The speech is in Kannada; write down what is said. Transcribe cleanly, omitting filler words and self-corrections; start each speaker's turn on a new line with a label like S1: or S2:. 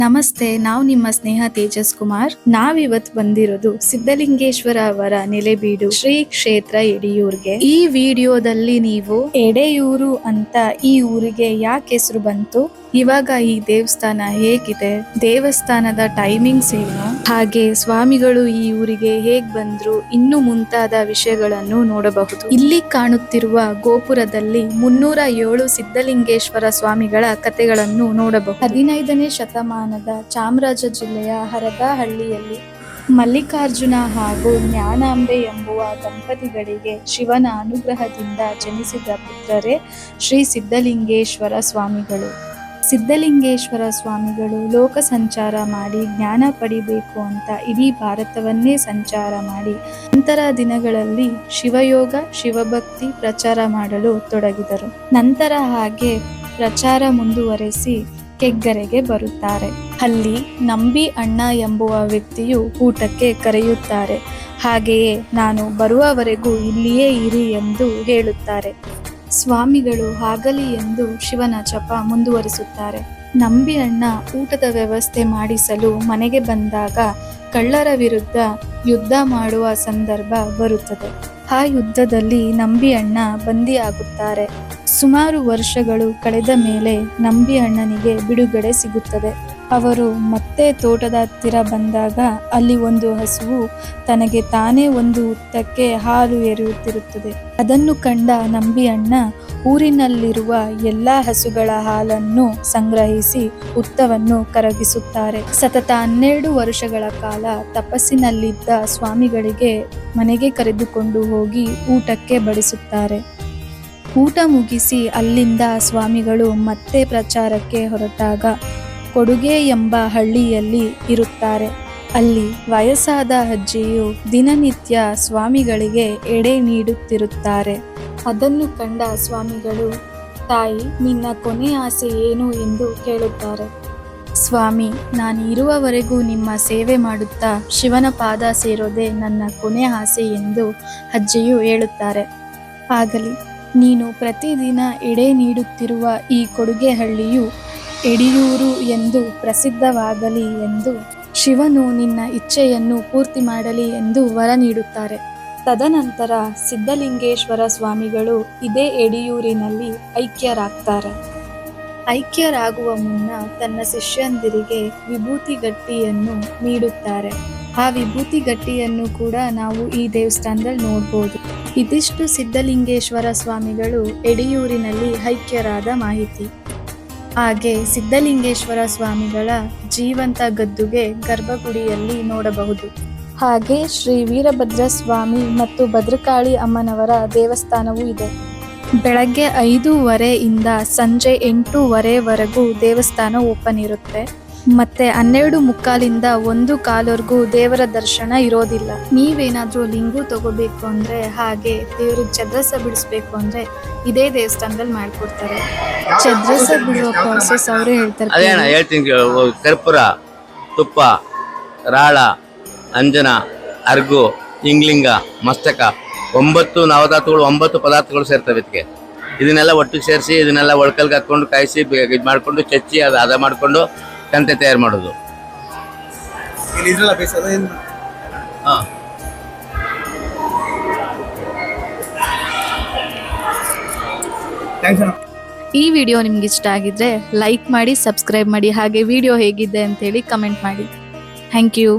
S1: ನಮಸ್ತೆ, ನಾವು ನಿಮ್ಮ ಸ್ನೇಹ ತೇಜಸ್ ಕುಮಾರ್. ನಾವಿವತ್ತು ಬಂದಿರೋದು ಸಿದ್ಧಲಿಂಗೇಶ್ವರ ಅವರ ನೆಲೆಬೀಡು ಶ್ರೀ ಕ್ಷೇತ್ರ ಎಡೆಯೂರ್ಗೆ. ಈ ವಿಡಿಯೋದಲ್ಲಿ ನೀವು ಎಡೆಯೂರು ಅಂತ ಈ ಊರಿಗೆ ಯಾಕೆ ಹೆಸರು ಬಂತು, ಇವಾಗ ಈ ದೇವಸ್ಥಾನ ಹೇಗಿದೆ, ದೇವಸ್ಥಾನದ ಟೈಮಿಂಗ್ಸ್ ಏನು, ಹಾಗೆ ಸ್ವಾಮಿಗಳು ಈ ಊರಿಗೆ ಹೇಗ್ ಬಂದ್ರು, ಇನ್ನು ಮುಂತಾದ ವಿಷಯಗಳನ್ನು ನೋಡಬಹುದು. ಇಲ್ಲಿ ಕಾಣುತ್ತಿರುವ ಗೋಪುರದಲ್ಲಿ 307 ಸಿದ್ಧಲಿಂಗೇಶ್ವರ ಸ್ವಾಮಿಗಳ ಕಥೆಗಳನ್ನು ನೋಡಬಹುದು. 15ನೇ ಶತಮಾನದ ಚಾಮರಾಜ ಜಿಲ್ಲೆಯ ಹರದಹಳ್ಳಿಯಲ್ಲಿ ಮಲ್ಲಿಕಾರ್ಜುನ ಹಾಗೂ ಜ್ಞಾನಾಂಬೆ ಎಂಬುವ ದಂಪತಿಗಳಿಗೆ ಶಿವನ ಅನುಗ್ರಹದಿಂದ ಜನಿಸಿದ ಪುತ್ರರೇ ಶ್ರೀ ಸಿದ್ಧಲಿಂಗೇಶ್ವರ ಸ್ವಾಮಿಗಳು. ಸಿದ್ಧಲಿಂಗೇಶ್ವರ ಸ್ವಾಮಿಗಳು ಲೋಕ ಸಂಚಾರ ಮಾಡಿ ಜ್ಞಾನ ಪಡಿಬೇಕು ಅಂತ ಇಡೀ ಭಾರತವನ್ನೇ ಸಂಚಾರ ಮಾಡಿ ನಂತರ ದಿನಗಳಲ್ಲಿ ಶಿವಯೋಗ ಶಿವಭಕ್ತಿ ಪ್ರಚಾರ ಮಾಡಲು ತೊಡಗಿದರು. ನಂತರ ಹಾಗೆ ಪ್ರಚಾರ ಮುಂದುವರೆಸಿ ಕೆಗ್ಗರೆಗೆ ಬರುತ್ತಾರೆ. ಅಲ್ಲಿ ನಂಬಿ ಅಣ್ಣ ಎಂಬುವ ವ್ಯಕ್ತಿಯು ಊಟಕ್ಕೆ ಕರೆಯುತ್ತಾರೆ. ಹಾಗೆಯೇ ನಾನು ಬರುವವರೆಗೂ ಇಲ್ಲಿಯೇ ಇರಿ ಎಂದು ಹೇಳುತ್ತಾರೆ. ಸ್ವಾಮಿಗಳು ಆಗಲಿ ಎಂದು ಶಿವನ ಜಪ ಮುಂದುವರಿಸುತ್ತಾರೆ. ನಂಬಿ ಅಣ್ಣ ಊಟದ ವ್ಯವಸ್ಥೆ ಮಾಡಿಸಲು ಮನೆಗೆ ಬಂದಾಗ ಕಳ್ಳರ ವಿರುದ್ಧ ಯುದ್ಧ ಮಾಡುವ ಸಂದರ್ಭ ಬರುತ್ತದೆ. ಆ ಯುದ್ಧದಲ್ಲಿ ನಂಬಿ ಅಣ್ಣ ಬಂದಿಯಾಗುತ್ತಾರೆ. ಸುಮಾರು ವರ್ಷಗಳು ಕಳೆದ ಮೇಲೆ ನಂಬಿ ಅಣ್ಣನಿಗೆ ಬಿಡುಗಡೆ ಸಿಗುತ್ತದೆ. ಅವರು ಮತ್ತೆ ತೋಟದ ಹತ್ತಿರ ಬಂದಾಗ ಅಲ್ಲಿ ಒಂದು ಹಸುವು ತನಗೆ ತಾನೇ ಒಂದು ಹುತ್ತಕ್ಕೆ ಹಾಲು ಎರೆಯುತ್ತಿರುತ್ತದೆ. ಅದನ್ನು ಕಂಡ ನಂಬಿ ಅಣ್ಣ ಊರಿನಲ್ಲಿರುವ ಎಲ್ಲಾ ಹಸುಗಳ ಹಾಲನ್ನು ಸಂಗ್ರಹಿಸಿ ಹುತ್ತವನ್ನು ಕರಗಿಸುತ್ತಾರೆ. ಸತತ 12 ವರ್ಷಗಳ ಕಾಲ ತಪಸ್ಸಿನಲ್ಲಿದ್ದ ಸ್ವಾಮಿಗಳಿಗೆ ಮನೆಗೆ ಕರೆದುಕೊಂಡು ಹೋಗಿ ಊಟಕ್ಕೆ ಬಡಿಸುತ್ತಾರೆ. ಊಟ ಮುಗಿಸಿ ಅಲ್ಲಿಂದ ಸ್ವಾಮಿಗಳು ಮತ್ತೆ ಪ್ರಚಾರಕ್ಕೆ ಹೊರಟಾಗ ಕೊಡುಗೆ ಎಂಬ ಹಳ್ಳಿಯಲ್ಲಿ ಇರುತ್ತಾರೆ. ಅಲ್ಲಿ ವಯಸ್ಸಾದ ಅಜ್ಜಿಯು ದಿನನಿತ್ಯ ಸ್ವಾಮಿಗಳಿಗೆ ಎಡೆ ನೀಡುತ್ತಿರುತ್ತಾರೆ. ಅದನ್ನು ಕಂಡ ಸ್ವಾಮಿಗಳು, ತಾಯಿ, ನಿನ್ನ ಕೊನೆ ಆಸೆ ಏನು ಎಂದು ಕೇಳುತ್ತಾರೆ. ಸ್ವಾಮಿ, ನಾನು ಇರುವವರೆಗೂ ನಿಮ್ಮ ಸೇವೆ ಮಾಡುತ್ತಾ ಶಿವನ ಪಾದ ಸೇರೋದೇ ನನ್ನ ಕೊನೆ ಆಸೆ ಎಂದು ಅಜ್ಜಿಯು ಹೇಳುತ್ತಾರೆ. ಆಗಲಿ, ನೀನು ಪ್ರತಿದಿನ ಎಡೆ ನೀಡುತ್ತಿರುವ ಈ ಕೊಡುಗೆ ಹಳ್ಳಿಯು ಎಡೆಯೂರು ಎಂದು ಪ್ರಸಿದ್ಧವಾಗಲಿ ಎಂದು ಶಿವನು ನಿನ್ನ ಇಚ್ಛೆಯನ್ನು ಪೂರ್ತಿ ಮಾಡಲಿ ಎಂದು ವರ ನೀಡುತ್ತಾರೆ. ತದನಂತರ ಸಿದ್ಧಲಿಂಗೇಶ್ವರ ಸ್ವಾಮಿಗಳು ಇದೇ ಎಡೆಯೂರಿನಲ್ಲಿ ಐಕ್ಯರಾಗ್ತಾರೆ. ಐಕ್ಯರಾಗುವ ಮುನ್ನ ತನ್ನ ಶಿಷ್ಯಂದಿರಿಗೆ ವಿಭೂತಿ ಗಟ್ಟಿಯನ್ನು ನೀಡುತ್ತಾರೆ. ಆ ವಿಭೂತಿ ಗಟ್ಟಿಯನ್ನು ಕೂಡ ನಾವು ಈ ದೇವಸ್ಥಾನದಲ್ಲಿ ನೋಡ್ಬೋದು. ಇದಿಷ್ಟು ಸಿದ್ಧಲಿಂಗೇಶ್ವರ ಸ್ವಾಮಿಗಳು ಎಡೆಯೂರಿನಲ್ಲಿ ಐಕ್ಯರಾದ ಮಾಹಿತಿ. ಹಾಗೆ ಸಿದ್ಧಲಿಂಗೇಶ್ವರ ಸ್ವಾಮಿಗಳ ಜೀವಂತ ಗದ್ದುಗೆ ಗರ್ಭಗುಡಿಯಲ್ಲಿ ನೋಡಬಹುದು. ಹಾಗೆ ಶ್ರೀ ವೀರಭದ್ರ ಸ್ವಾಮಿ ಮತ್ತು ಭದ್ರಕಾಳಿ ಅಮ್ಮನವರ ದೇವಸ್ಥಾನವೂ ಇದೆ. ಬೆಳಗ್ಗೆ 5:30 ಇಂದ ಸಂಜೆ 8:30ವರೆಗೂ ದೇವಸ್ಥಾನ ಓಪನ್ ಇರುತ್ತೆ. ಮತ್ತೆ 12:45 1:15 ದೇವರ ದರ್ಶನ ಇರೋದಿಲ್ಲ. ನೀವೇನಾದ್ರೂ ಲಿಂಗು ತಗೋಬೇಕು ಅಂದ್ರೆ, ಹಾಗೆ ದೇವ್ರಿಗೆ ಚದ್ರಸ ಬಿಡಿಸ್ಬೇಕು ಅಂದ್ರೆ ಇದೇ ದೇವಸ್ಥಾನದಲ್ಲಿ ಮಾಡ್ಕೊಡ್ತಾರೆ. ಚದ್ರಸ ಬಿಡುವ ಪ್ರಾಸೆಸ್ ಅವರೇ ಹೇಳ್ತಾರೆ.
S2: ಕರ್ಪೂರ, ತುಪ್ಪ, ರಾಳ, ಅಂಜನ, ಅರ್ಗು, ಇಂಗ್ಲಿಂಗ, ಮಸ್ತಕ 9 ನವಧಾತುಗಳು 9 ಪದಾರ್ಥಗಳು ಸೇರ್ತವೆ. ಇದನ್ನೆಲ್ಲ ಒಟ್ಟಿಗೆ ಸೇರಿಸಿ ಇದನ್ನೆಲ್ಲ ಒಳಕಲ್ಗೆ ಹಾಕೊಂಡು ಕಾಯಿಸಿ ಇದು ಮಾಡಿಕೊಂಡು ಚಚ್ಚಿ ಅದು ಹದ ಮಾಡಿಕೊಂಡು ಕಂತೆ ತಯಾರು ಮಾಡೋದು.
S1: ಈ ವಿಡಿಯೋ ನಿಮ್ಗೆ ಇಷ್ಟ ಆಗಿದ್ರೆ ಲೈಕ್ ಮಾಡಿ, ಸಬ್ಸ್ಕ್ರೈಬ್ ಮಾಡಿ, ಹಾಗೆ ವಿಡಿಯೋ ಹೇಗಿದೆ ಅಂತೇಳಿ ಕಮೆಂಟ್ ಮಾಡಿ. Thank you.